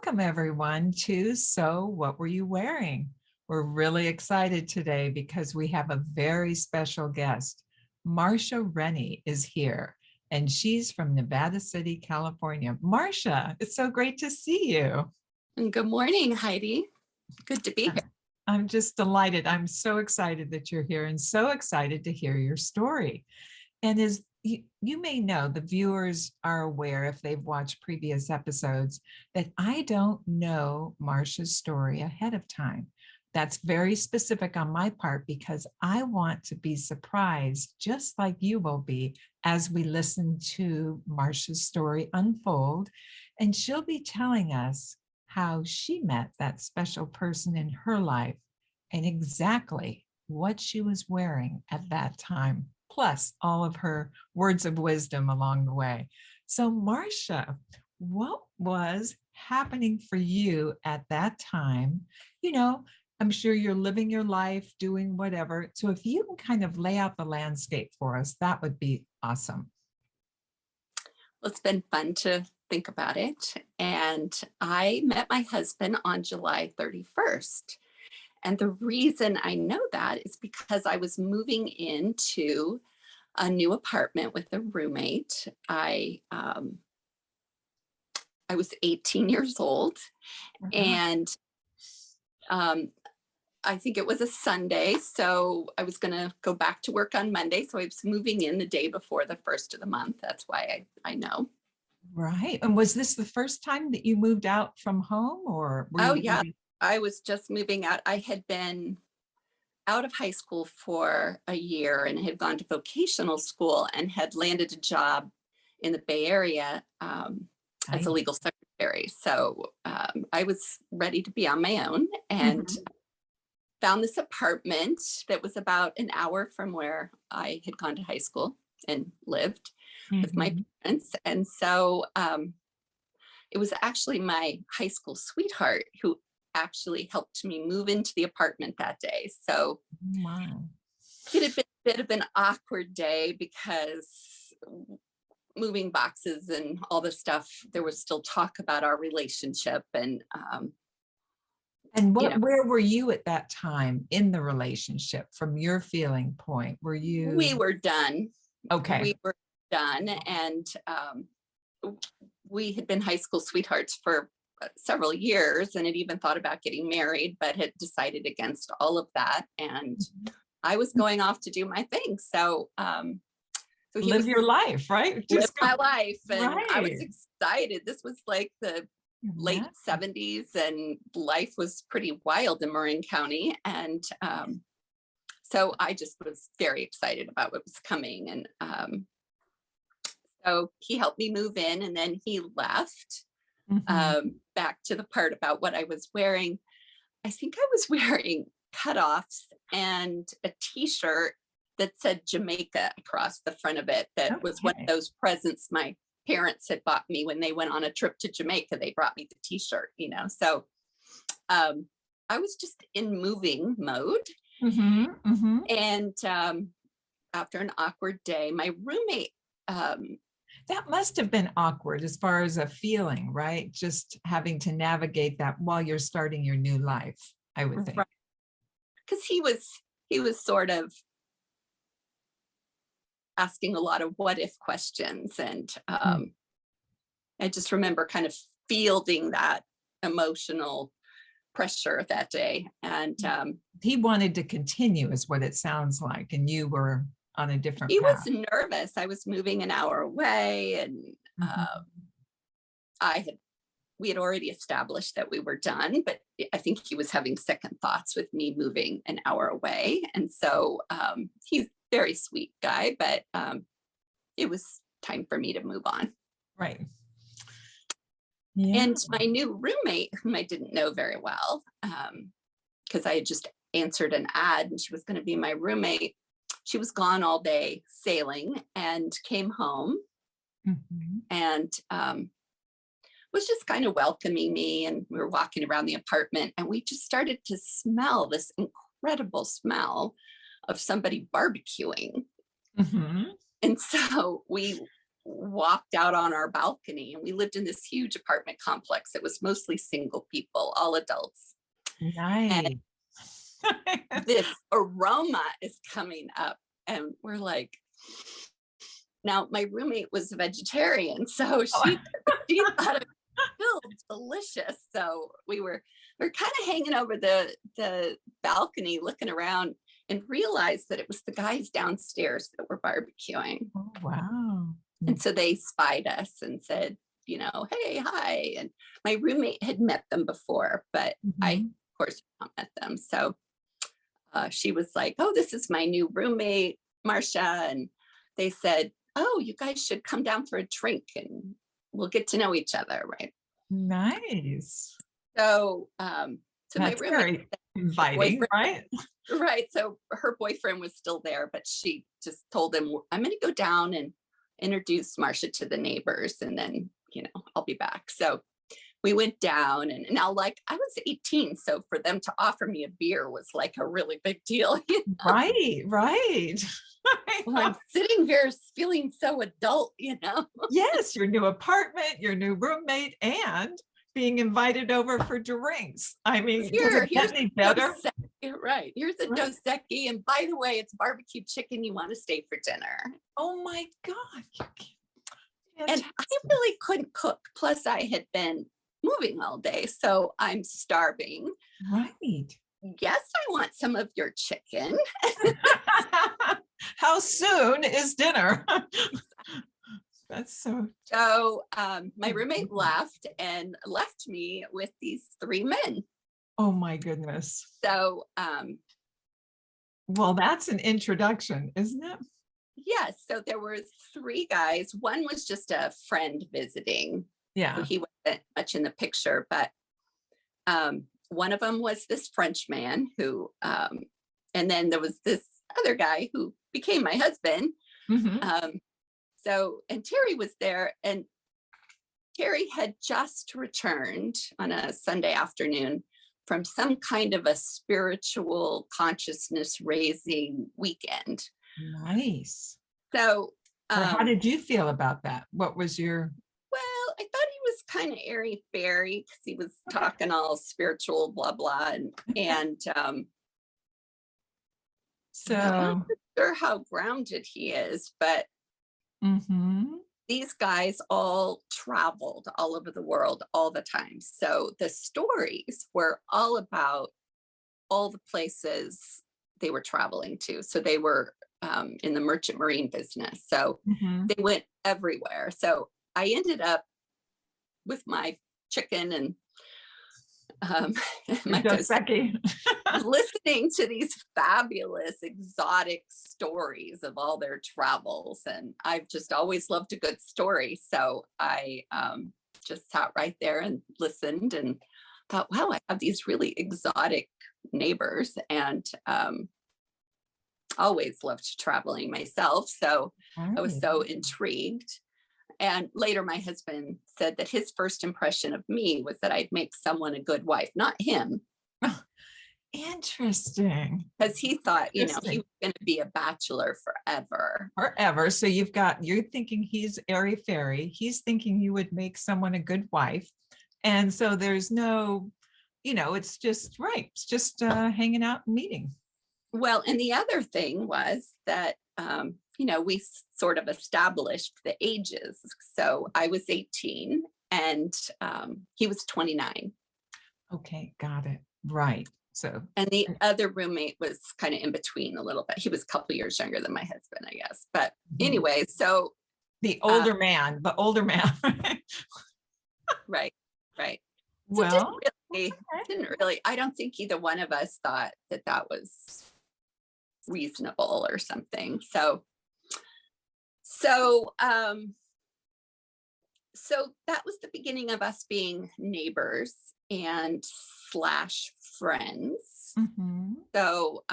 Welcome everyone to So What Were You Wearing? We're really excited today because we have a very special guest. Marcia Rennie is here and she's from Nevada City, California. Marcia, it's so great to see you. And good morning, Heidi. Good to be here. I'm just delighted. I'm so excited that you're here and so excited to hear your story. And as you may know, the viewers are aware, if they've watched previous episodes, that I don't know Marcia's story ahead of time. That's very specific on my part because I want to be surprised, just like you will be, as we listen to Marcia's story unfold. And she'll be telling us how she met that special person in her life and exactly what she was wearing at that time, plus all of her words of wisdom along the way. So Marcia, what was happening for you at that time? You know, I'm sure you're living your life, doing whatever. So if you can kind of lay out the landscape for us, that would be awesome. Well, it's been fun to think about it. And I met my husband on July 31st. And the reason I know that is because I was moving into a new apartment with a roommate. I was 18 years old, and I think it was a Sunday, so I was going to go back to work on Monday. So I was moving in the day before the first of the month. That's why I know. Right. And was this the first time that you moved out from home, or were Oh, you yeah. I was just moving out. I had been out of high school for a year and had gone to vocational school and had landed a job in the Bay Area as a legal secretary. So I was ready to be on my own and found this apartment that was about an hour from where I had gone to high school and lived with my parents. And so it was actually my high school sweetheart who actually helped me move into the apartment that day. So it had been a bit of an awkward day because moving boxes and all this stuff, there was still talk about our relationship. And where were you at that time in the relationship from your feeling point? Were you? We were done. Okay. We were done. And we had been high school sweethearts for several years and had even thought about getting married, but had decided against all of that. And I was going off to do my thing. So, live your life, right? Live my life. And I was excited. This was like the late 70s and life was pretty wild in Marin County. And so I just was very excited about what was coming. And so he helped me move in and then he left. Back to the part about what I was wearing. I think I was wearing cutoffs and a t-shirt that said Jamaica across the front of it. That was one of those presents my parents had bought me when they went on a trip to Jamaica. They brought me the t-shirt, so I was just in moving mode. And after an awkward day, my roommate that must have been awkward as far as a feeling, right? Just having to navigate that while you're starting your new life, I would think. Because he was sort of asking a lot of what if questions. And I just remember kind of fielding that emotional pressure that day. And he wanted to continue is what it sounds like. And you were on a different path. He was nervous. I was moving an hour away and we had already established that we were done, but I think he was having second thoughts with me moving an hour away. And so he's a very sweet guy, but it was time for me to move on. Right. And my new roommate, whom I didn't know very well, because I had just answered an ad and she was going to be my roommate. She was gone all day sailing and came home and was just kind of welcoming me. And we were walking around the apartment and we just started to smell this incredible smell of somebody barbecuing. And so we walked out on our balcony, and we lived in this huge apartment complex. It was mostly single people, all adults. And Nice. this aroma is coming up, and we're like, now my roommate was a vegetarian, so she thought it felt delicious. So we're kind of hanging over the balcony looking around, and realized that it was the guys downstairs that were barbecuing. Oh, wow. And so they spied us and said, hey, hi. And my roommate had met them before, but I, Mhm. of course, not met them. So she was like, oh, this is my new roommate, Marcia. And they said, oh, you guys should come down for a drink and we'll get to know each other, right? Nice. So, my That's roommate, very inviting, right? right? So her boyfriend was still there, but she just told him, I'm going to go down and introduce Marcia to the neighbors, and then, I'll be back. So we went down, and now, like, I was 18, so for them to offer me a beer was like a really big deal. Right, right. Well, I'm sitting here feeling so adult. Yes, your new apartment, your new roommate, and being invited over for drinks. I mean, does it Here's get any better? Dos Equis, right. Here's a Right. Dos Equis, and by the way, it's barbecue chicken. You want to stay for dinner? Oh my God. And I really couldn't cook. Plus, I had been moving all day, so I'm starving. Right. Yes, I want some of your chicken. How soon is dinner? That's so. So my roommate left and left me with these three men. Oh my goodness. So Well, that's an introduction, isn't it? yes, so there were three guys. One was just a friend visiting. Yeah. So he wasn't much in the picture, but one of them was this French man who, and then there was this other guy who became my husband. Mhm. And Terry was there, and Terry had just returned on a Sunday afternoon from some kind of a spiritual consciousness raising weekend. Nice. So, Or how did you feel about that? What was your? well, I thought he was kind of airy fairy because he was talking all spiritual, blah, blah. And So. I'm not sure how grounded he is, but Mhm. these guys all traveled all over the world all the time. So the stories were all about all the places they were traveling to. So they were in the merchant marine business. So Mhm. they went everywhere. So I ended up with my chicken and my Dos Equis. listening to these fabulous exotic stories of all their travels, and I've just always loved a good story, so I just sat right there and listened and thought, wow, I have these really exotic neighbors, and always loved traveling myself, so I was Right. so intrigued. And later my husband said that his first impression of me was that I'd make someone a good wife, not him, Interesting. because he thought, he Interesting. was going to be a bachelor forever. Forever. So you're thinking he's airy fairy. He's thinking you would make someone a good wife. And so there's no, it's just right. It's just hanging out and meeting. Well, and the other thing was that, we sort of established the ages. So I was 18 and he was 29. Okay, got it. Right. So. And the other roommate was kind of in between a little bit. He was a couple years younger than my husband, I guess. But anyway, so. The older man. Right, right. So Well, didn't really, I don't think either one of us thought that was reasonable or something. So that was the beginning of us being neighbors and slash friends. mhm. So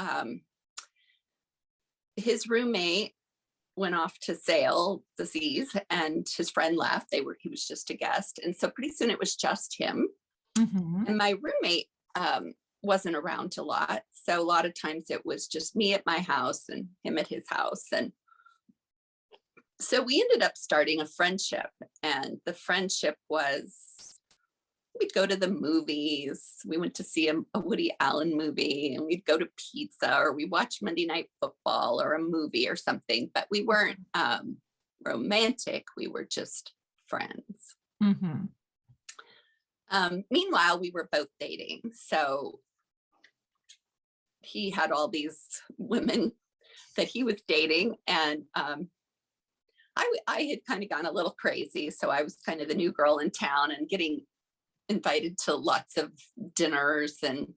his roommate went off to sail the seas, and his friend left. He was just a guest, and so pretty soon it was just him. Mhm. And my roommate wasn't around a lot, so a lot of times it was just me at my house and him at his house. And So we ended up starting a friendship, and the friendship was we'd go to the movies. We went to see a Woody Allen movie, and we'd go to pizza, or we watch Monday Night Football or a movie or something, but we weren't romantic. We were just friends. Mm-hmm. Meanwhile, we were both dating. So he had all these women that he was dating, and I had kind of gone a little crazy. So I was kind of the new girl in town and getting invited to lots of dinners and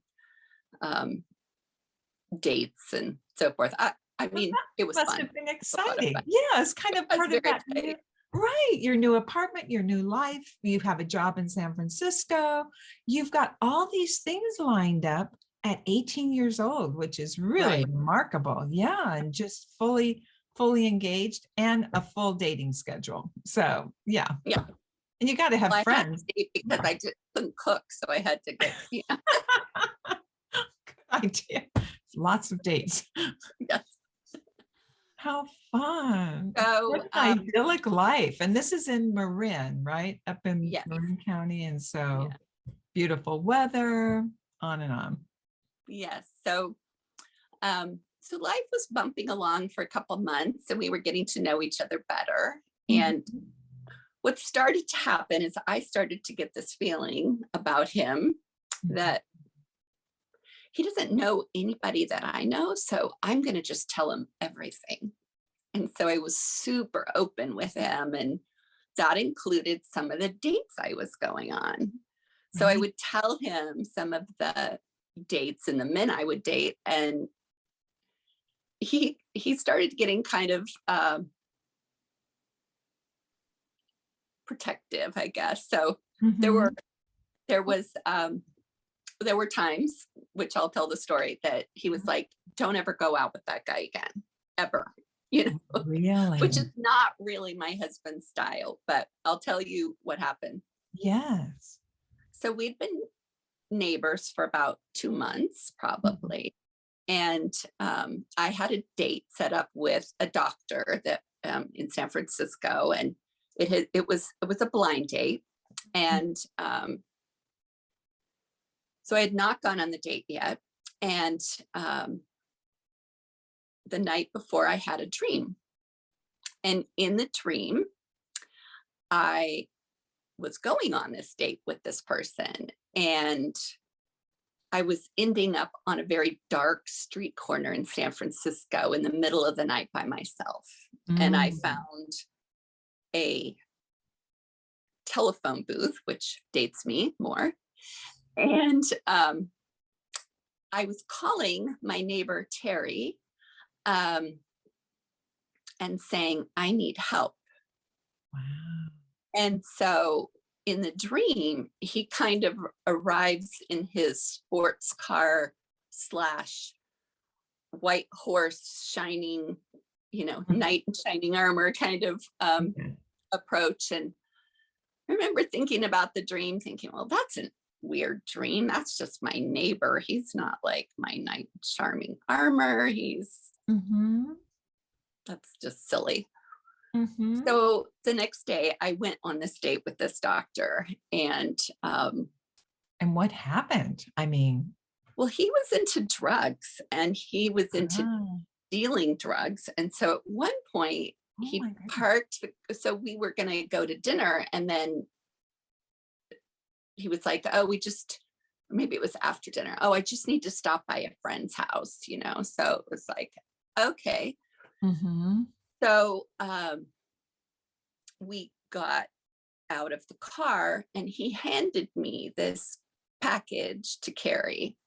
dates and so forth. I mean, it was Must fun. have been It was a lot of exciting. fun. Yeah, it's kind of It was part of very that exciting. right, your new apartment, your new life. You have a job in San Francisco. You've got all these things lined up at 18 years old, which is really Right. remarkable. Yeah, and just fully engaged and a full dating schedule. So yeah, Yeah. and you got to have Well, I had friends. to date because I couldn't cook, so I had to get, Good idea. Lots of dates. yes. How fun. So What an idyllic life. And this is in Marin, right? Up in yes. Marin County. And so Yeah. beautiful weather, on and on. Yes. So so life was bumping along for a couple months, and we were getting to know each other better. And Mhm. what started to happen is I started to get this feeling about him that he doesn't know anybody that I know, so I'm going to just tell him everything. And so I was super open with him, and that included some of the dates I was going on. So I Right. would tell him some of the dates and the men I would date, and he started getting kind of protective, I guess. So there were Mhm. there was there were times, which I'll tell the story, that he was like, don't ever go out with that guy again, ever, which Really? is not really my husband's style, but I'll tell you what happened. Yes. So we'd been neighbors for about 2 months, probably. And I had a date set up with a doctor that in San Francisco, and it was a blind date, and so I had not gone on the date yet, and the night before I had a dream, and in the dream I was going on this date with this person, and I was ending up on a very dark street corner in San Francisco in the middle of the night by myself. And I Mm. found a telephone booth, which dates me more. And I was calling my neighbor, Terry, and saying, I need help. Wow. And so in the dream, he kind of arrives in his sports car slash white horse shining, knight in shining armor kind of Okay. approach. And I remember thinking about the dream, thinking, well, that's a weird dream. That's just my neighbor. He's not like my knight in shining armor. Mhm. That's just silly. Mhm. So the next day I went on this date with this doctor, and And what happened? I mean, well, he was into drugs, and he was into ah, dealing drugs. And so at one point oh he my goodness. parked, so we were going to go to dinner, and then he was like, oh, maybe it was after dinner. Oh, I just need to stop by a friend's house, So it was like, okay. Mhm. So we got out of the car, and he handed me this package to carry.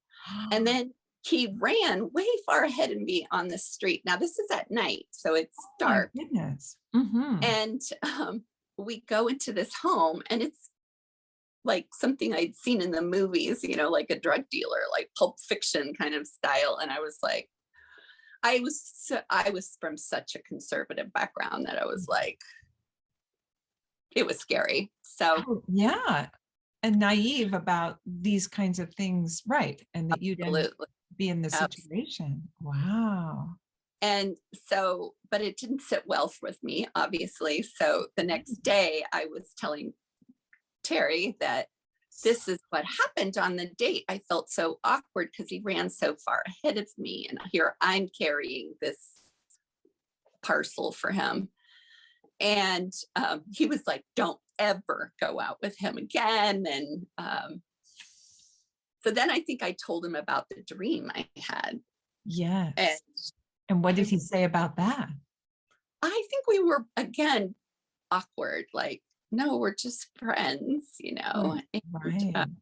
And then he ran way far ahead of me on the street. Now, this is at night, so it's Oh my dark. goodness. Mhm. And we go into this home, and it's like something I'd seen in the movies, like a drug dealer, like Pulp Fiction kind of style. And I was like, I was from such a conservative background that I was like, it was scary. So Oh, yeah. And naive about these kinds of things, right? And that you didn't absolutely, be in the absolutely. situation. Wow. And so, but it didn't sit well with me, obviously. So the next day I was telling Terry that this is what happened on the date. I felt so awkward because he ran so far ahead of me. And here I'm carrying this parcel for him. And he was like, don't ever go out with him again. And so then I think I told him about the dream I had. Yes. And what did he say about that? I think we were, again, awkward, like, no, we're just friends, you know. Right. And,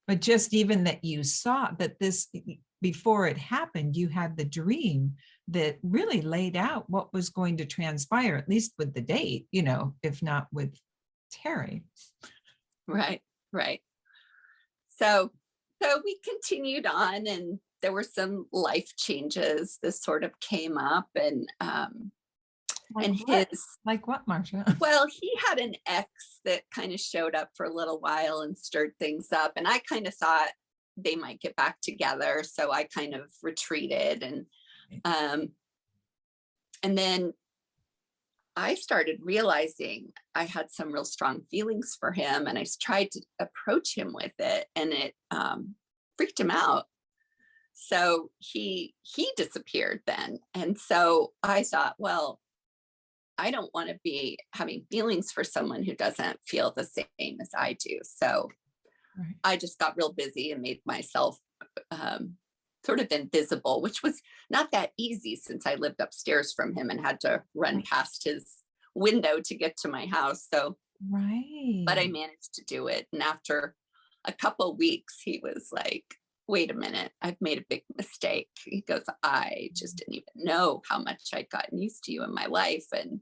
But just even that you saw that this, before it happened, you had the dream that really laid out what was going to transpire, at least with the date, you know, if not with Terry. right, right. So we continued on, and there were some life changes. This sort of came up, and Like what, Marcia? Well, he had an ex that kind of showed up for a little while and stirred things up, and I kind of thought they might get back together, so I kind of retreated, and then I started realizing I had some real strong feelings for him, and I tried to approach him with it, and it freaked him out. So he disappeared then, and so I thought, well, I don't want to be having feelings for someone who doesn't feel the same as I do. So Right. I just got real busy and made myself sort of invisible, which was not that easy since I lived upstairs from him and had to run past his window to get to my house. So, Right. but I managed to do it. And after a couple of weeks, he was like, wait a minute, I've made a big mistake. He goes, I just didn't even know how much I'd gotten used to you in my life. And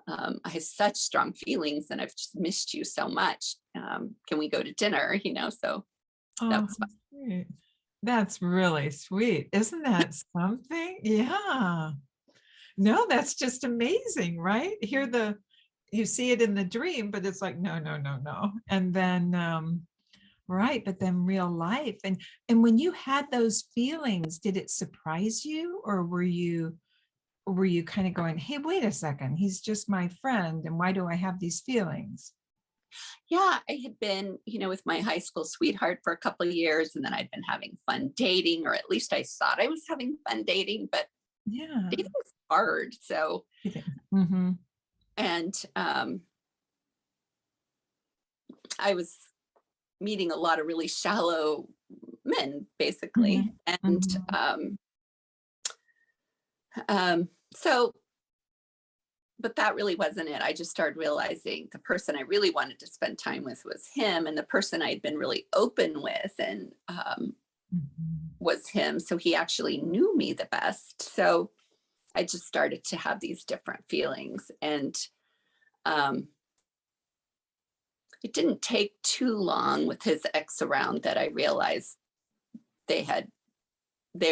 I have such strong feelings, and I've just missed you so much. Can we go to dinner? You know, so that was fun. Sweet. That's really sweet. Isn't that something? Yeah. No, that's just amazing, right? You see it in the dream, but it's like, no, no, no, no. And then, right, but then real life. And when you had those feelings, did it surprise you, or were you kind of going, hey, wait a second, he's just my friend, and why do I have these feelings? Yeah, I had been, you know, with my high school sweetheart for a couple of years, and then I'd been having fun dating, or at least I thought I was having fun dating, but Yeah. dating was hard. So, Mm-hmm. and I was meeting a lot of really shallow men, basically. Mm-hmm. And so, but that really wasn't it. I just started realizing the person I really wanted to spend time with was him, and the person I'd been really open with and was him. So he actually knew me the best. So I just started to have these different feelings, and it didn't take too long with his ex around that I realized they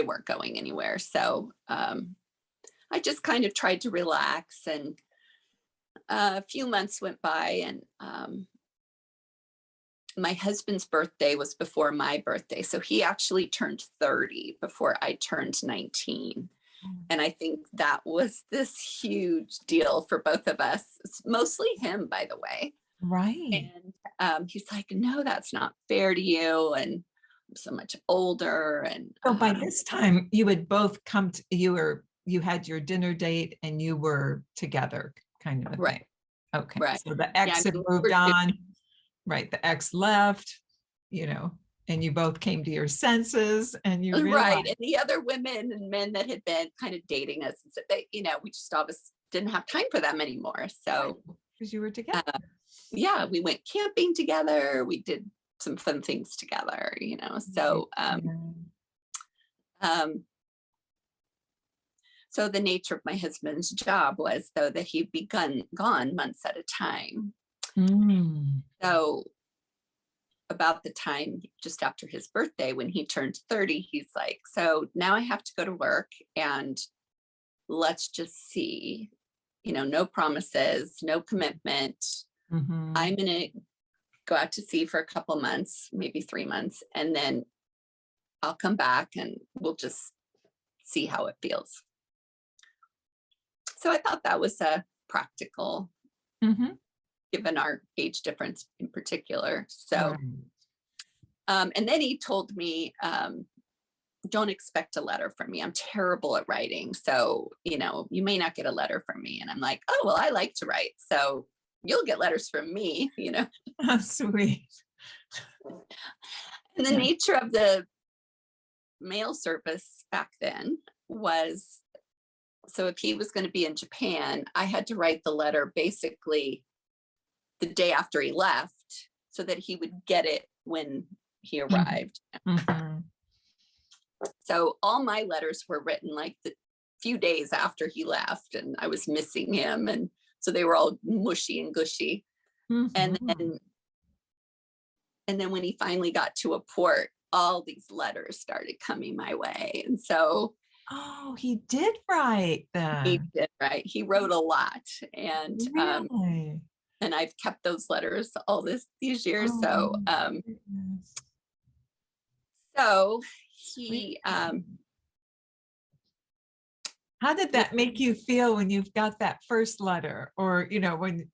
weren't going anywhere. So I just kind of tried to relax, and a few months went by, and my husband's birthday was before my birthday. So he actually turned 30 before I turned 19. And I think that was this huge deal for both of us. It's mostly him, by the way. Right. And he's like, no, that's not fair to you. And I'm so much older. And So by this time you had both you had your dinner date and you were together, kind of a right. thing. Okay. Right. So the ex had moved on. Right. The ex left, you know, and you both came to your senses, and you realized. Right. And the other women and men that had been kind of dating us, and said they, you know, we just always didn't have time for them anymore. So because you were together. Yeah, we went camping together. We did some fun things together, you know. So so the nature of my husband's job was, though, that he'd be gone months at a time. So about the time just after his birthday, when he turned 30, he's like, so now I have to go to work, and let's just see, you know, no promises, no commitment. I'm going to go out to sea for a couple months, maybe 3 months, and then I'll come back and we'll just see how it feels. So I thought that was a practical, Mhm. given our age difference in particular. So, Right. and then he told me, don't expect a letter from me. I'm terrible at writing. So, you may not get a letter from me. And I'm like, oh, well, I like to write. So you'll get letters from me. Oh, sweet. And the Yeah. nature of the mail service back then was, so if he was going to be in Japan, I had to write the letter basically the day after he left so that he would get it when he Mhm. arrived. Mhm. So all my letters were written like the few days after he left, and I was missing him. And so they were all mushy and gushy. And Mhm. then, and then when he finally got to a port, all these letters started coming my way. And so Oh, he did write he then. did, right. He wrote a lot. Really? And I've kept those letters all these years. Oh, So my goodness. so Sweet. he How did when that make you feel when you've got that first letter? Or,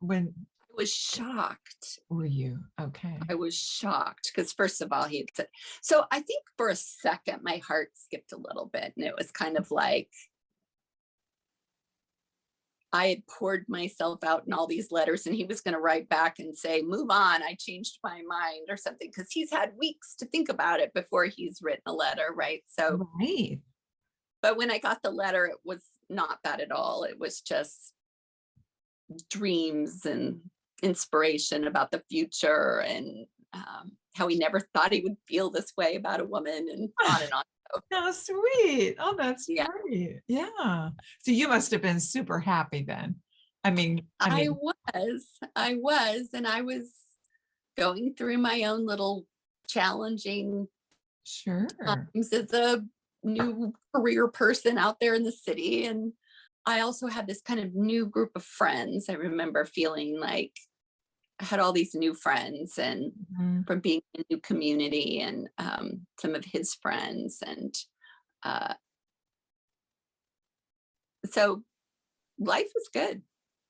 when I was shocked. were you? Okay. I was shocked because first of all, he had said, so I think for a second my heart skipped a little bit, and it was kind of like I had poured myself out in all these letters, and he was going to write back and say, move on, I changed my mind or something, because he's had weeks to think about it before he's written a letter, right? So, Right. but when I got the letter, it was not that at all. It was just dreams and inspiration about the future, and how he never thought he would feel this way about a woman, and on and on. So, Oh, sweet. Oh, that's yeah, great. Yeah. So you must have been super happy then. I mean, and I was going through my own little challenging sure. times as a new career person out there in the city. And I also had this kind of new group of friends. I remember feeling like I had all these new friends, and Mhm. from being in a new community, and some of his friends. And uh, so life was good.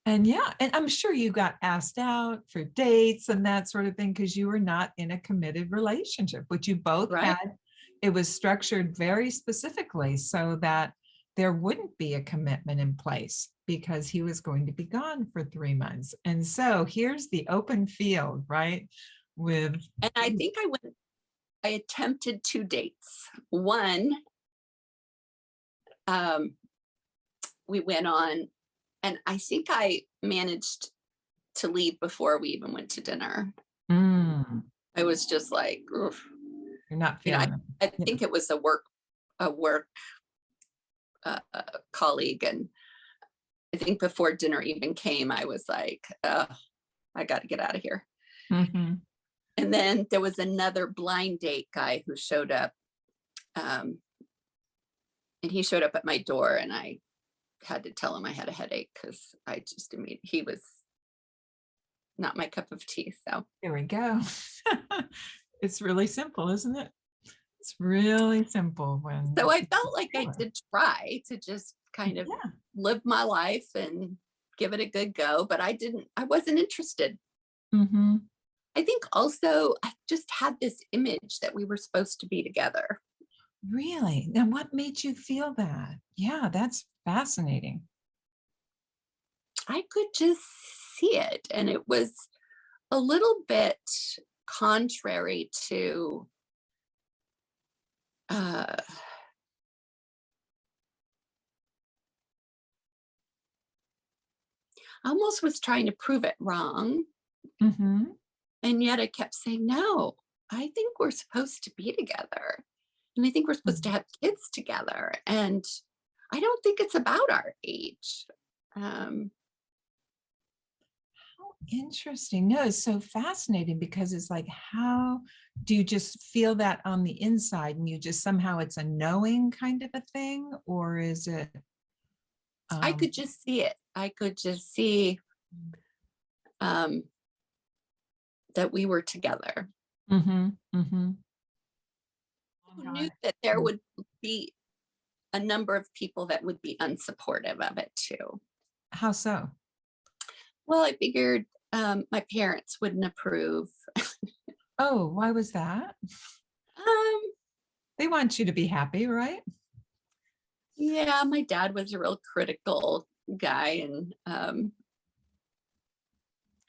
And yeah, and I'm sure you got asked out for dates and that sort of thing because you were not in a committed relationship, which you both Right. had. It was structured very specifically so that there wouldn't be a commitment in place because he was going to be gone for 3 months. And so here's the open field, right? With, And I attempted 2 dates. One, um, we went on, and I think I managed to leave before we even went to dinner. mm, I was just like, oof. you're not I, feeling I it. Yeah. think it was a work colleague, and I think before dinner even came, I was like, I got to get out of here. Mhm. And then there was another blind date guy who showed up, um, and he showed up at my door, and I had to tell him I had a headache because he was not my cup of tea. So There we go. It's really simple, isn't it? It's really simple So when I felt like I sure. did try to just kind of Yeah. live my life and give it a good go, but I wasn't interested. Mhm. I think also I just had this image that we were supposed to be together. Really? Now what made you feel that? Yeah, that's fascinating. I could just see it. And it was a little bit contrary to, uh, I almost was trying to prove it wrong. Mhm. And yet I kept saying, no, I think we're supposed to be together. And I think we're supposed to Mm. have kids together. And I don't think it's about our age. Um, How interesting. No, it's so fascinating because it's like, how do you just feel that on the inside and you just somehow it's a knowing kind of a thing? Or is it I um could just see it. I could just see um, that we were together. mhm, mhm. Who knew that there would be a number of people that would be unsupportive of it too. How so? Well, I figured my parents wouldn't approve. Oh, why was that? Um, They want you to be happy, right? yeah, my dad was a real critical guy, and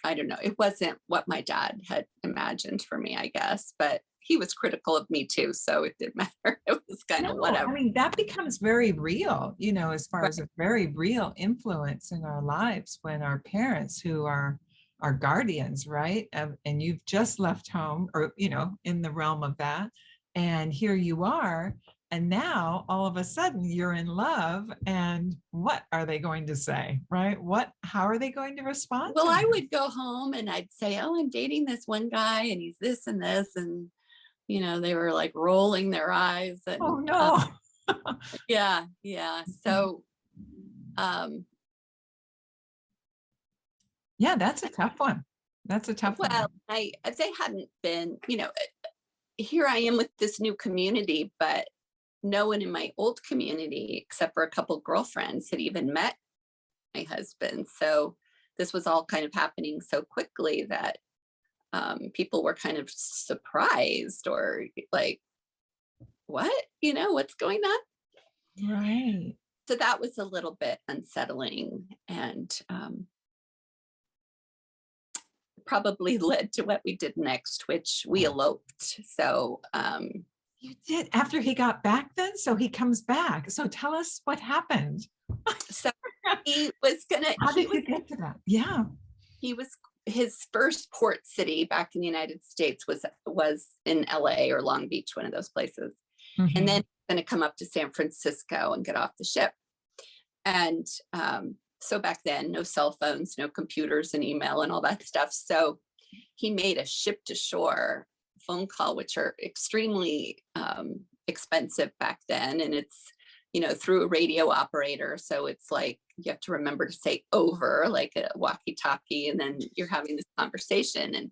I don't know, it wasn't what my dad had imagined for me, I guess, but he was critical of me too, so it didn't matter. It was kind of No, I whatever. mean, that becomes very real, as far Right. as a very real influence in our lives when our parents, who are our guardians, right? And you've just left home, or, in the realm of that. And here you are. And now all of a sudden you're in love. And what are they going to say, right? How are they going to respond Well, to I that? would go home and I'd say, "Oh, I'm dating this one guy and he's this and this." And, they were like rolling their eyes Oh, and no. yeah, yeah. So, um, Yeah, that's a tough one. That's a tough one. well, if they hadn't been, here I am with this new community, but no one in my old community, except for a couple girlfriends, had even met my husband. So this was all kind of happening so quickly that people were kind of surprised or like, what? What's going on? Right. So that was a little bit unsettling and probably led to what we did next, which we eloped. So You did after he got back then? So he comes back. So tell us what happened. so he was gonna How did you get to that? Yeah. he was his first port city back in the United States was in LA or Long Beach, one of those places. And then going to come up to San Francisco and get off the ship. And so back then, no cell phones, no computers and email and all that stuff. So he made a ship to shore phone call, which are extremely expensive back then. And it's, through a radio operator. So it's like you have to remember to say over, like a walkie talkie. And then you're having this conversation. And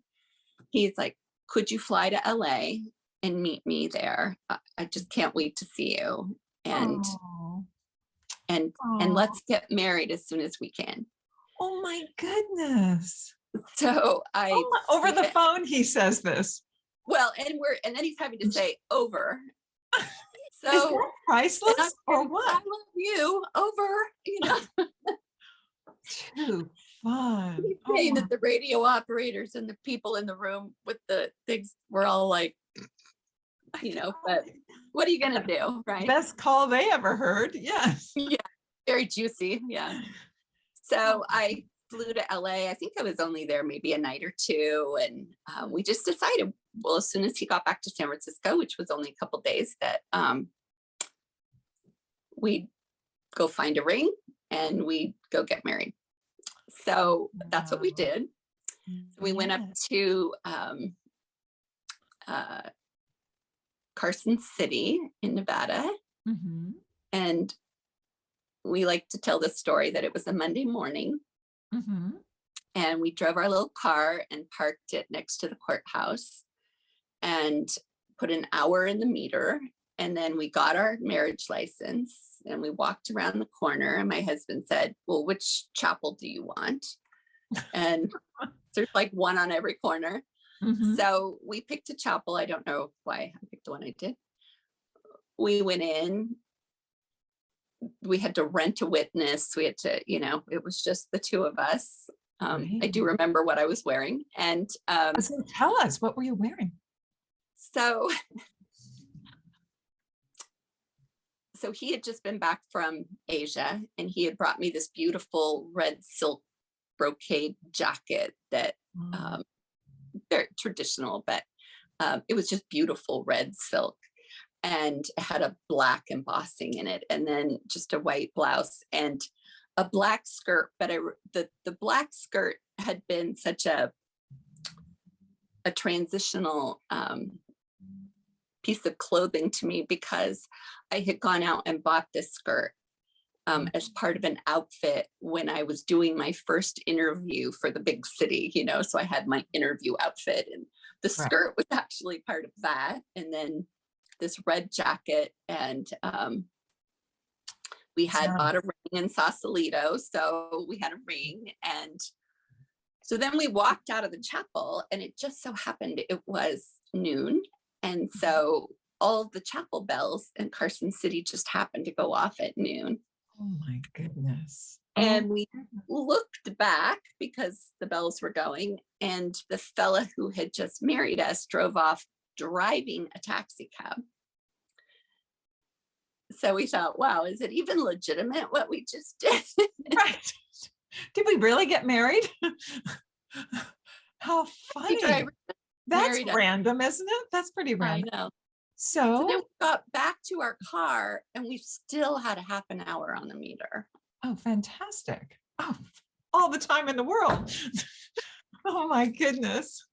he's like, "Could you fly to LA and meet me there? I just can't wait to see you. And Oh, and and oh, let's get married as soon as we can." oh my goodness. So I Over flew the to, phone, he says this. well, and then he's having to say over. Is So that and I'm priceless or saying, "I what? love you," over. Too fun. He's Oh saying my. that the radio operators and the people in the room with the things were all like, but what are you gonna do, right? Best call they ever heard. Yes. Yeah, very juicy. Yeah. So I flew to LA. I think I was only there maybe a night or two. And we just decided, well, as soon as he got back to San Francisco, which was only a couple days, that we'd go find a ring and we'd go get married. So that's what we Wow. did. We went up Yeah. to uh, Carson City in Nevada. Mhm. And we like to tell the story that it was a Monday morning. Mhm. And we drove our little car and parked it next to the courthouse and put an hour in the meter. And then we got our marriage license and we walked around the corner. And my husband said, "Well, which chapel do you want?" And there's like one on every corner. Mhm. So we picked a chapel. I don't know why I picked the one I did. We went in. We had to rent a witness. We had to, it was just the two of us. I Right. do remember what I was wearing. And So tell us, what were you wearing? so so he had just been back from Asia and he had brought me this beautiful red silk brocade jacket that Mm. very traditional, but it was just beautiful red silk and it had a black embossing in it and then just a white blouse and a black skirt. But the black skirt had been such a transitional piece of clothing to me because I had gone out and bought this skirt as part of an outfit when I was doing my first interview for the big city, so I had my interview outfit and the Right. skirt was actually part of that. And then this red jacket and We had Sounds- bought a ring in Sausalito, so we had a ring. And so then we walked out of the chapel, and it just so happened it was noon. And so all of the chapel bells in Carson City just happened to go off at noon. Oh my goodness. And we looked back because the bells were going, and the fella who had just married us drove off driving a taxi cab. So we thought, wow, is it even legitimate what we just did? Right. Did we really get married? How The funny. driver That's married us. random, isn't it? That's pretty I random. know. So then So, we got back to our car, and we still had a half an hour on the meter. oh, fantastic. Oh, all the time in the world. Oh my goodness.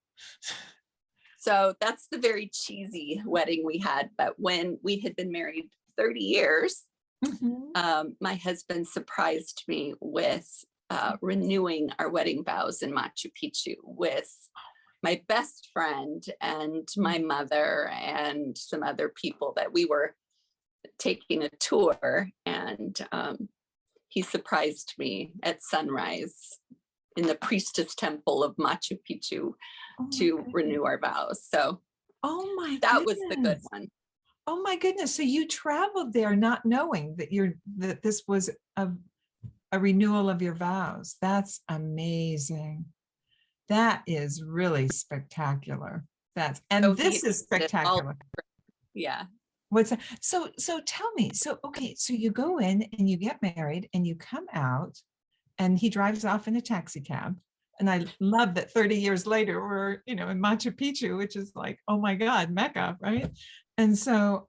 So that's the very cheesy wedding we had. But when we had been married 30 years, Mhm. my husband surprised me with renewing our wedding vows in Machu Picchu with my best friend and my mother and some other people that we were taking a tour. And he surprised me at sunrise in the priestess temple of Machu Picchu Oh my to goodness. renew our vows. So Oh my that was the good goodness. one. Oh my goodness. So you traveled there not knowing that this was a renewal of your vows. That's amazing. That is really spectacular. So This he is did it all. spectacular. Yeah. What's that? So tell me. So okay, so you go in and you get married and you come out and he drives off in a taxi cab. And I love that 30 years later we're, in Machu Picchu, which is like, oh my God, Mecca, right? And so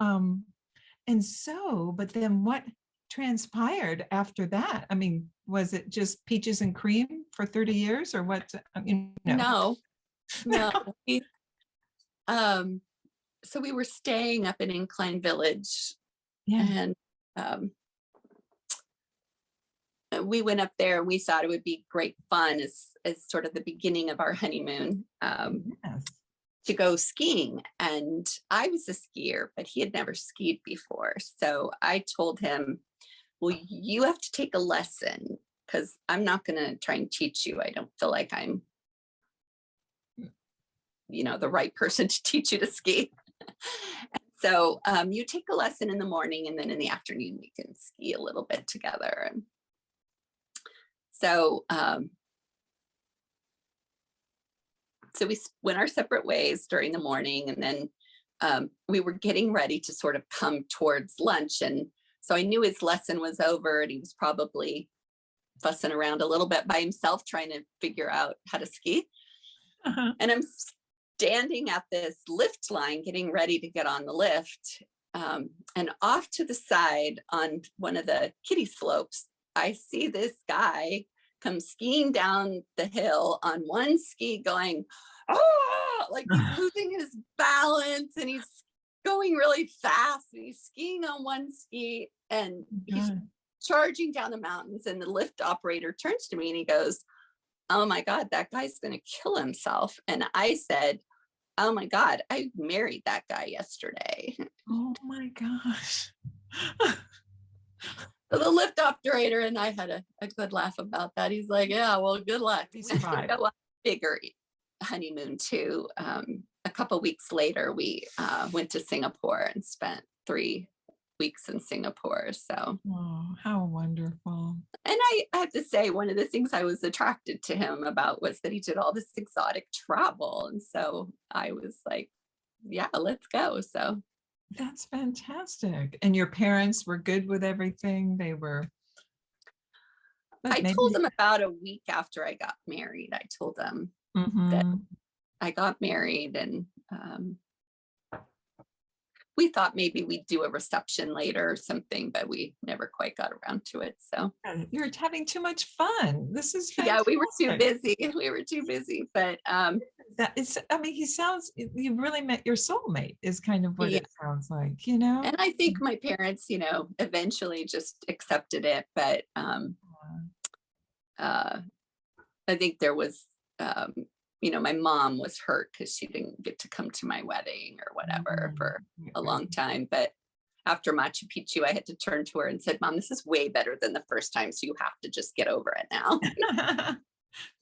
but then what transpired after that? I mean, was it just peaches and cream for 30 years or what? No. We, so we were staying up in Incline Village, Yeah. and we went up there, and we thought it would be great fun as sort of the beginning of our honeymoon, Yes. to go skiing. And I was a skier, but he had never skied before. So I told him, well, you have to take a lesson because I'm not going to try and teach you. I don't feel like I'm, the right person to teach you to ski. So you take a lesson in the morning, and then in the afternoon we can ski a little bit together. And so we went our separate ways during the morning, and then we were getting ready to sort of come towards lunch. And so I knew his lesson was over, and he was probably fussing around a little bit by himself trying to figure out how to ski. Uh-huh. And I'm standing at this lift line getting ready to get on the lift. And off to the side on one of the kiddie slopes, I see this guy come skiing down the hill on one ski going, oh, like he's losing his balance, and he's going really fast, and he's skiing on one ski, and he's charging down the mountains. And the lift operator turns to me and he goes, oh my God, that guy's going to kill himself. And I said, oh my God, I married that guy yesterday. Oh my gosh. So the lift operator and I had a good laugh about that. He's like, yeah, well, good luck. He survived. Go on a bigger honeymoon too. A couple weeks later, we went to Singapore and spent 3 weeks in Singapore. So, Oh, how wonderful. and I have to say, one of the things I was attracted to him about was that he did all this exotic travel. And so I was like, yeah, let's go. So That's fantastic. And your parents were good with everything? They were. I told them about a week after I got married. I told them that I got married, and we thought maybe we'd do a reception later or something, but we never quite got around to it. So You're having too much fun. This is fantastic. yeah, we were too busy. But that is, I mean, you really met your soulmate is kind of what it sounds like, And I think my parents, eventually just accepted it. But I think there was, my mom was hurt because she didn't get to come to my wedding or whatever for a long time. But after Machu Picchu, I had to turn to her and said, Mom, this is way better than the first time. So you have to just get over it now.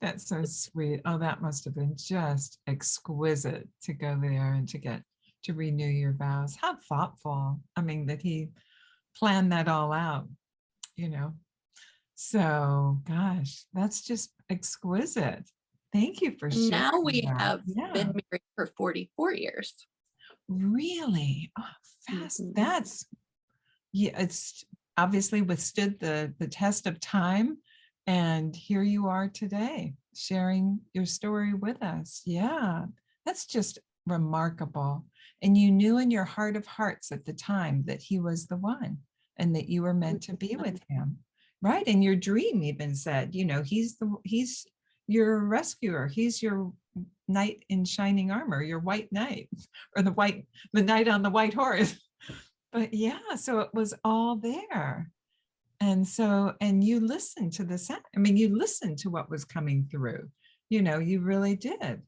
That's so sweet. Oh, that must have been just exquisite to go there and to get to renew your vows. How thoughtful. I mean, that he planned that all out, you know. So, gosh, that's just exquisite. Thank you for And sharing now we that. have Yeah, been married for 44 years. really. Oh, fast. Mhm. That's, yeah, it's obviously withstood the test of time. And here you are today sharing your story with us. Yeah, that's just remarkable. And you knew in your heart of hearts at the time that he was the one and that you were meant to be with him. Right. And your dream even said, he's your rescuer. He's your knight in shining armor, your white knight, or the knight on the white horse. But yeah, so it was all there. And so, and you listened to the sound. I mean, you listened to what was coming through. You really did.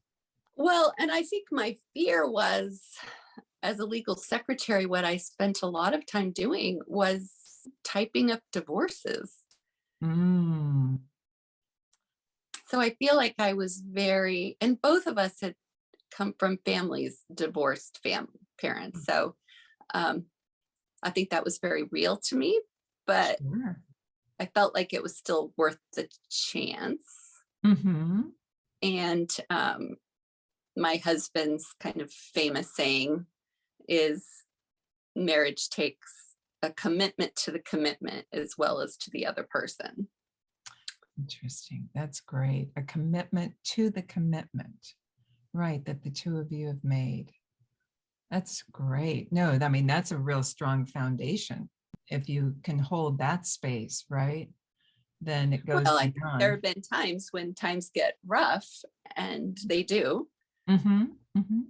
Well, and I think my fear was, as a legal secretary, what I spent a lot of time doing was typing up divorces. Mm, So I feel like I was and both of us had come from families, divorced parents. So I think that was very real to me, but sure. I felt like it was still worth the chance. Mm-hmm. And my husband's kind of famous saying is marriage takes a commitment to the commitment as well as to the other person. Interesting. That's great. A commitment to the commitment, right, that the two of you have made. That's great. No, I mean, that's a real strong foundation. If you can hold that space, right, then it goes Well, I think there beyond. have been times when times get rough, and they do. Mm-hmm. Mm-hmm.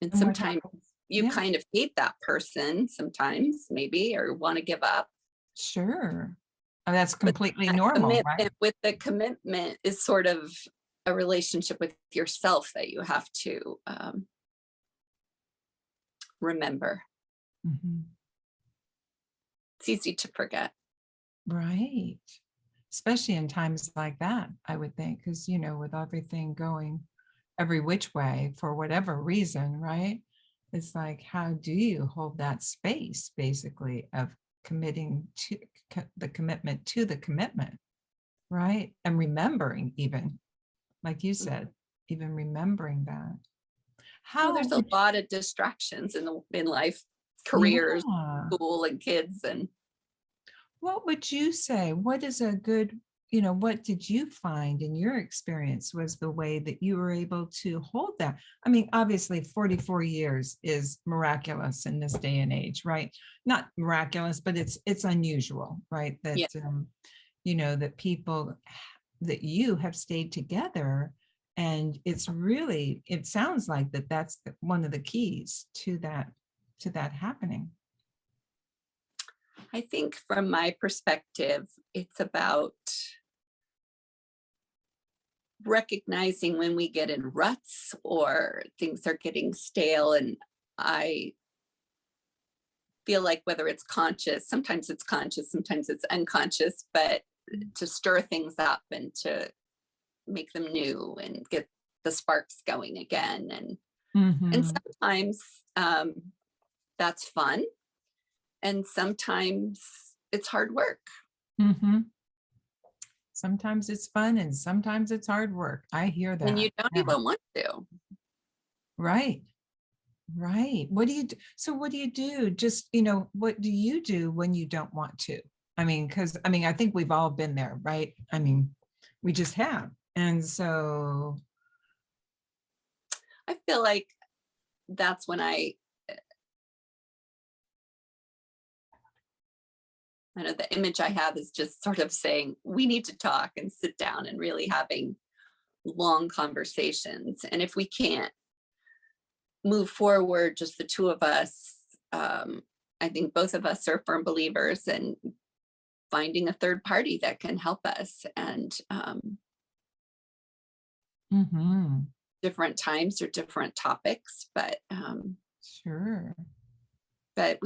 And And what sometimes happens? you Yeah, kind of hate that person, sometimes maybe, or want to give up. sure. Oh, that's But completely that normal, right? commitment with the commitment is sort of a relationship with yourself that you have to remember. Mhm. It's easy to forget. Right. Especially in times like that, I would think, because, with everything going every which way for whatever reason, right? It's like, how do you hold that space, basically, of committing to the commitment to the commitment, right? And remembering, even, like you said, even remembering that. Well, How there's a would, lot of distractions in life, careers, yeah. school, and kids, and What would you say? What is a good, what did you find in your experience was the way that you were able to hold that? I mean, obviously 44 years is miraculous in this day and age, right? Not miraculous, but it's unusual, right? That yeah. that people that you have stayed together, and it sounds like that's one of the keys to that happening. I think from my perspective, it's about recognizing when we get in ruts or things are getting stale. And I feel like whether it's sometimes it's unconscious, but to stir things up and to make them new and get the sparks going again. And Mhm. sometimes that's fun. And sometimes it's hard work. Mhm. Sometimes it's fun and sometimes it's hard work. I hear And you that. don't Yeah. even want to. Right. Right. What do you do? So what do you do? Just, what do you do when you don't want to? I mean, because I think we've all been there, right? I mean, we just have. And so, I feel like that's when I know the image I have is just sort of saying, we need to talk and sit down and really having long conversations. And if we can't move forward, just the two of us, I think both of us are firm believers in finding a third party that can help us. And mhm, different times or different topics, but sure. but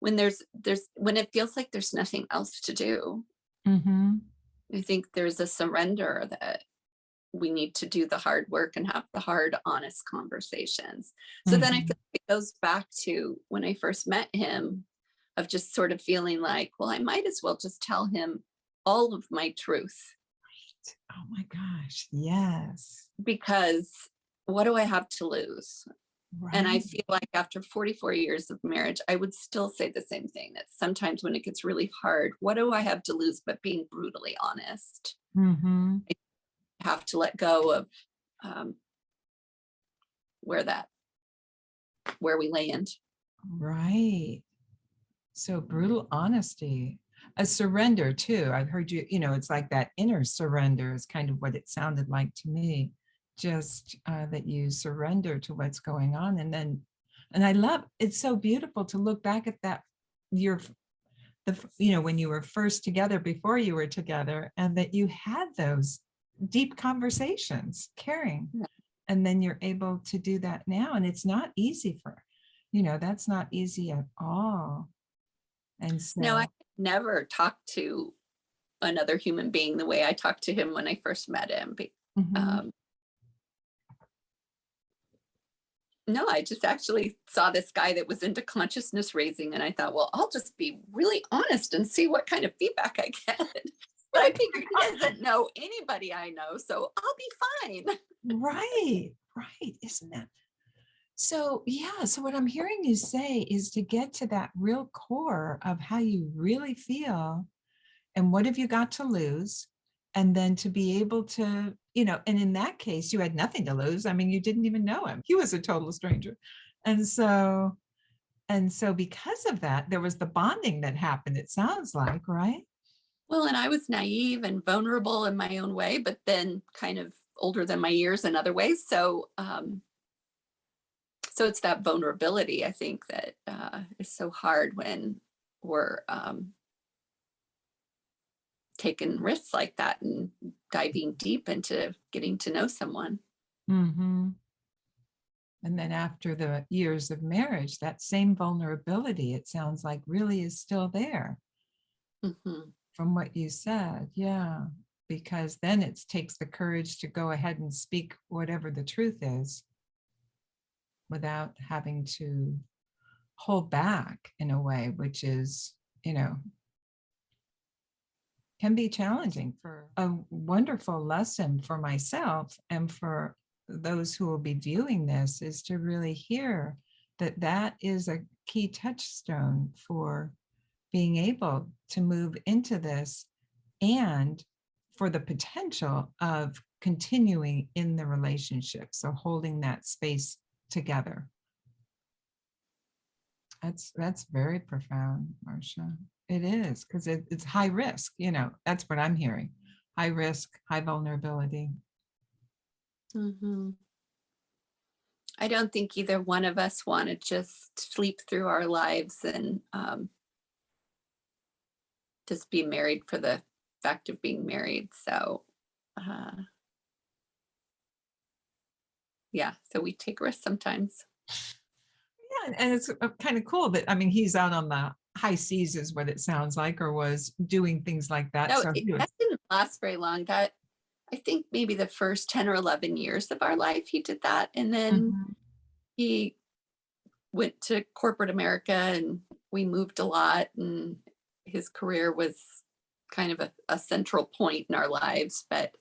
when when it feels like there's nothing else to do, Mm-hmm. I think there's a surrender that we need to do the hard work and have the hard, honest conversations. So then I feel Mm-hmm. like it goes back to when I first met him, of just sort of feeling like, well, I might as well just tell him all of my truth, Oh my gosh. Yes. because what do I have to lose? And I Right. feel like after 44 years of marriage, I would still say the same thing, that sometimes when it gets really hard, what do I have to lose but being brutally honest? Mm-hmm. I have to let go of um, where where we land. Right. So brutal honesty, a surrender too. I've heard you, it's like that inner surrender is kind of what it sounded like to me. Just that you surrender to what's going on. And I love, it's so beautiful to look back at that, your, when you were first together, before you were together, and that you had those deep conversations, caring. Yeah. And then you're able to do that now. And it's not easy that's not easy at all. And No, I so, could never talk to another human being the way I talked to him when I first met him. mhm, Um, no, I just actually saw this guy that was into consciousness raising, and I thought, well, I'll just be really honest and see what kind of feedback I get. But I figured he doesn't know anybody I know, so I'll be fine. right, right. Isn't that so? Yeah. So, what I'm hearing you say is to get to that real core of how you really feel and what have you got to lose. And then to be able to, and in that case, you had nothing to lose. I mean, you didn't even know him, he was a total stranger. And so, because of that, there was the bonding that happened, it sounds like, right? Well, and I was naive and vulnerable in my own way, but then kind of older than my years in other ways. So it's that vulnerability, I think, that is so hard when we're taking risks like that and diving deep into getting to know someone. Hmm. And then after the years of marriage, that same vulnerability, it sounds like, really is still there Hmm. from what you said. Yeah. Because then it takes the courage to go ahead and speak whatever the truth is without having to hold back in a way, which is, can be challenging. For a wonderful lesson for myself and for those who will be viewing this is to really hear that that is a key touchstone for being able to move into this and for the potential of continuing in the relationship. So holding that space together. That's very profound, Marcia. It is, because it's high risk, that's what I'm hearing. High risk, high vulnerability. Hmm. I don't think either one of us want to just sleep through our lives and just be married for the fact of being married. So, uh, yeah, so we take risks sometimes. Yeah, and it's kind of cool that, I mean, he's out on the high seas is what it sounds like, or was doing things like that. No, So he was, that didn't last very long. That I think maybe the first 10 or 11 years of our life, he did that. And then mhm, he went to corporate America and we moved a lot. And his career was kind of a central point in our lives. But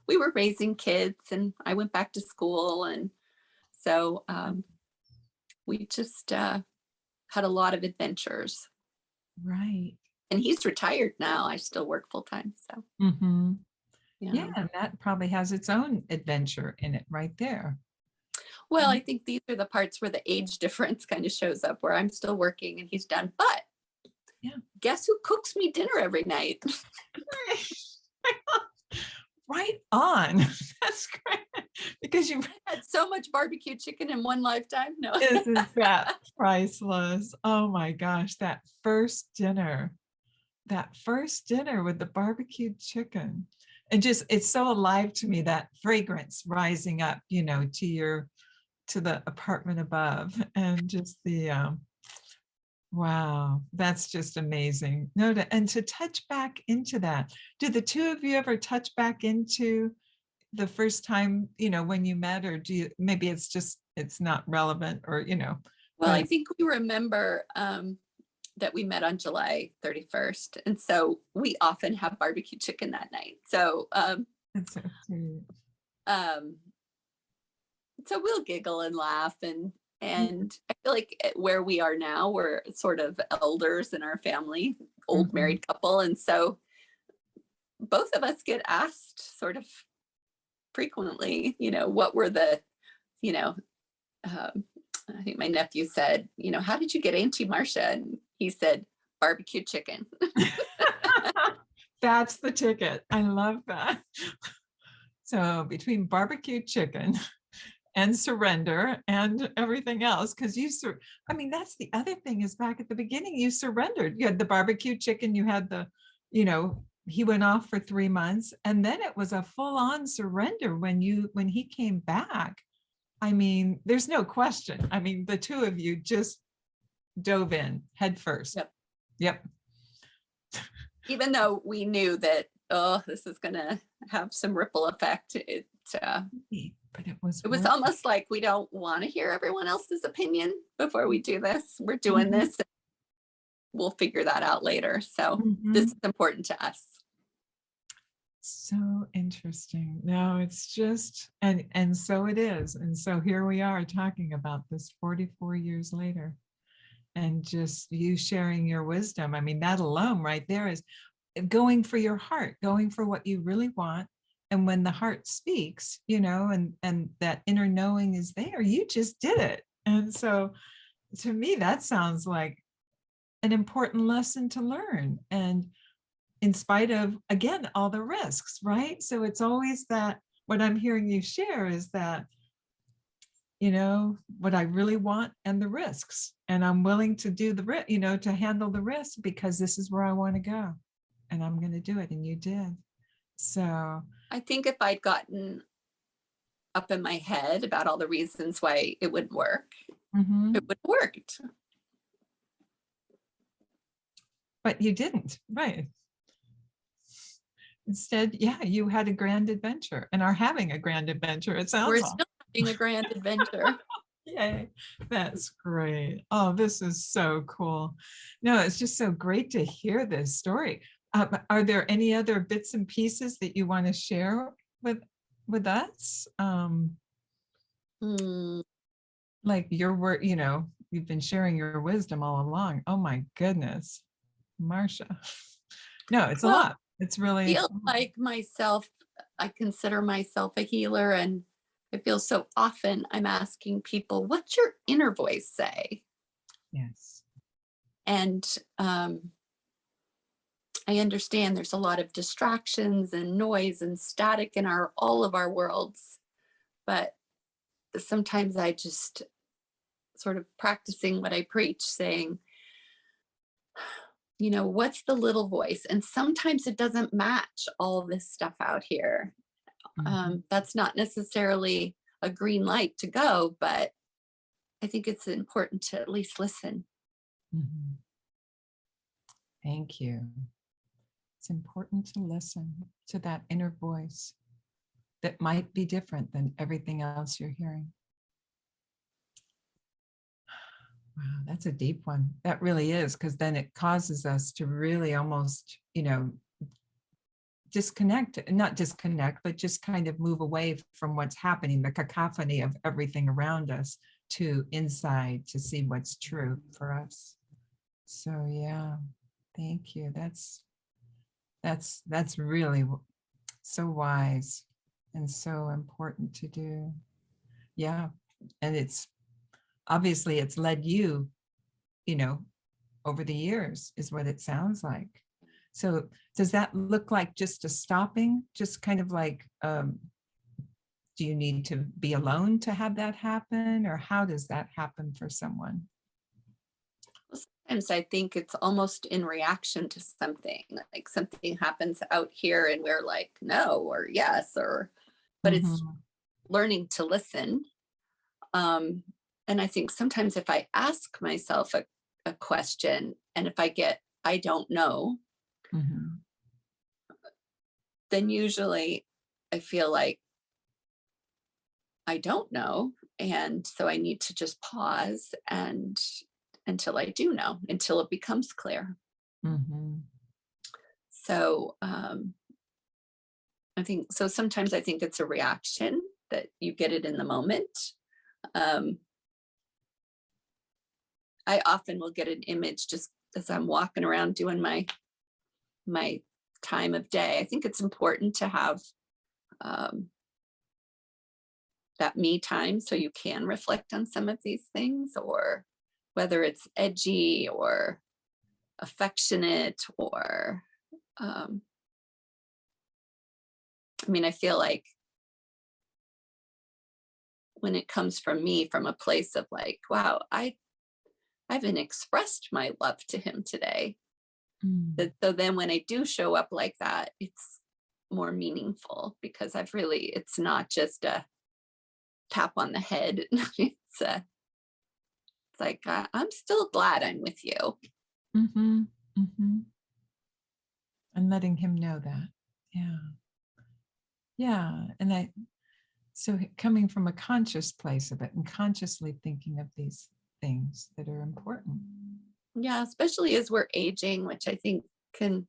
we were raising kids and I went back to school. And so we just had a lot of adventures. right. And he's retired now. I still work full time. So, Hmm. Yeah, yeah. and that probably has its own adventure in it right there. Well, Mm. I think these are the parts where the age difference kind of shows up, where I'm still working and he's done. But Yeah. guess who cooks me dinner every night? Right on. That's great. Because you I had so much barbecue chicken in one lifetime. No. isn't that priceless? Oh my gosh, that first dinner with the barbecued chicken. And just it's so alive to me, that fragrance rising up, to your to the apartment above, and just the wow, that's just amazing. No, and to touch back into that. Did the two of you ever touch back into the first time, when you met, or do you, maybe it's just, it's not relevant, or, Well, but I think we remember that we met on July 31st. And so we often have barbecue chicken that night. So it's so cute. um, so we'll giggle and laugh, and Mhm. I feel like where we are now, we're sort of elders in our family, old Mhm. married couple. And so both of us get asked sort of frequently, what were the, you know, um, I think my nephew said, how did you get Auntie Marcia? And he said, barbecue chicken. That's the ticket. I love that. So between barbecue chicken and surrender and everything else, because I mean, that's the other thing, is back at the beginning, you surrendered. You had the barbecue chicken, you had he went off for 3 months, and then it was a full-on surrender when he came back. I mean, there's no question. I mean, the two of you just dove in head first. Yep. Yep. Even though we knew that, oh, this is going to have some ripple effect, But it was it was worth almost like we don't want to hear everyone else's opinion before we do this. We're it. doing this. We'll figure that out later. So this Mhm. is important to us. So interesting. No, it's just, and so it is. And so here we are talking about this 44 years later, and just you sharing your wisdom. I mean, that alone right there is going for your heart, going for what you really want. And when the heart speaks, and that inner knowing is there, you just did it. And so to me, that sounds like an important lesson to learn. And in spite of, again, all the risks, right? So it's always that, what I'm hearing you share is that, what I really want and the risks. And I'm willing to do to handle the risk, because this is where I want to go. And I'm going to do it. And you did. So, I think if I'd gotten up in my head about all the reasons why it would work, mhm. it would have worked. But you didn't, right? Instead, yeah, you had a grand adventure and are having a grand adventure. It sounds We're like. still having a grand adventure. Yay, that's great. Oh, this is so cool. No, it's just so great to hear this story. Are there any other bits and pieces that you want to share with us? Hmm. Like your word, you've been sharing your wisdom all along. Oh my goodness, Marcia. No, it's a Well, lot. It's really, feel like myself, I consider myself a healer, and I feel so often I'm asking people, what's your inner voice say? yes. And I understand there's a lot of distractions and noise and static in all of our worlds, but sometimes I just sort of practicing what I preach, saying, what's the little voice? And sometimes it doesn't match all this stuff out here. Mhm, That's not necessarily a green light to go, but I think it's important to at least listen. mhm. Thank you. It's important to listen to that inner voice that might be different than everything else you're hearing. Wow, that's a deep one. That really is, because then it causes us to really almost, disconnect, not disconnect, but just kind of move away from what's happening, the cacophony of everything around us, to inside to see what's true for us. So yeah, thank you. That's really so wise and so important to do. Yeah. And it's led you, you know, over the years, is what it sounds like. So does that look like just a stopping, just kind of like, do you need to be alone to have that happen? Or how does that happen for someone? Sometimes I think it's almost in reaction to something, like something happens out here and we're like, no, or yes, but it's Mhm. learning to listen. And I think sometimes if I ask myself a question and if I get, I don't know, Mhm. then usually I feel like I don't know. And so I need to just pause and until I do know, until it becomes clear. Mhm. So I think so sometimes I think it's a reaction that you get it in the moment. Um, I often will get an image just as I'm walking around doing my time of day. I think it's important to have um, that me time so you can reflect on some of these things, or whether it's edgy or affectionate or um, I mean, I feel like when it comes from me from a place of like, wow, I haven't expressed my love to him today. Mm. That so then when I do show up like that, it's more meaningful because I've really, it's not just a tap on the head. It's like I'm still glad I'm with you. Mhm. Mhm. And letting him know that. Yeah. Yeah. And so coming from a conscious place of it and consciously thinking of these things that are important. Yeah, especially as we're aging, which I think can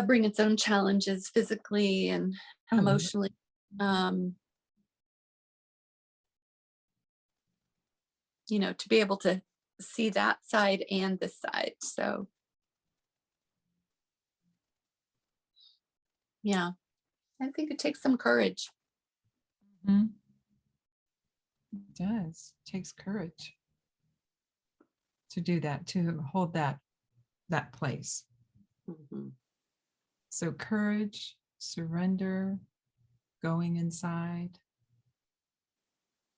bring its own challenges physically and Oh, yeah. emotionally. Um, to be able to see that side and this side. So yeah, I think it takes some courage. Mhm. It does. It takes courage to do that, to hold that place. Mhm. So courage, surrender, going inside,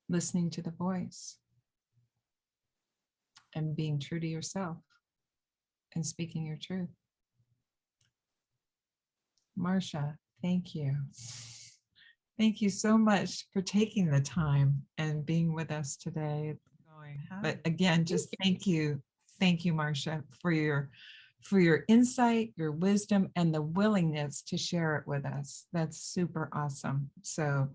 listening to the voice, and being true to yourself and speaking your truth. Marcia, thank you. Thank you so much for taking the time and being with us today. But again, just thank you, Marcia, for your insight, your wisdom, and the willingness to share it with us. That's super awesome. So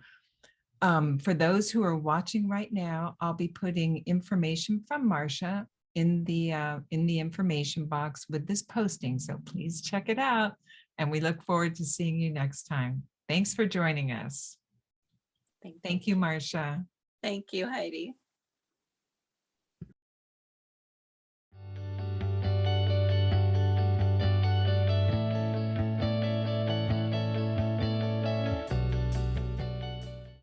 for those who are watching right now, I'll be putting information from Marcia in the information box with this posting. So please check it out. And we look forward to seeing you next time. Thanks for joining us. Thank Thank you, Marcia. Thank you, Heidi.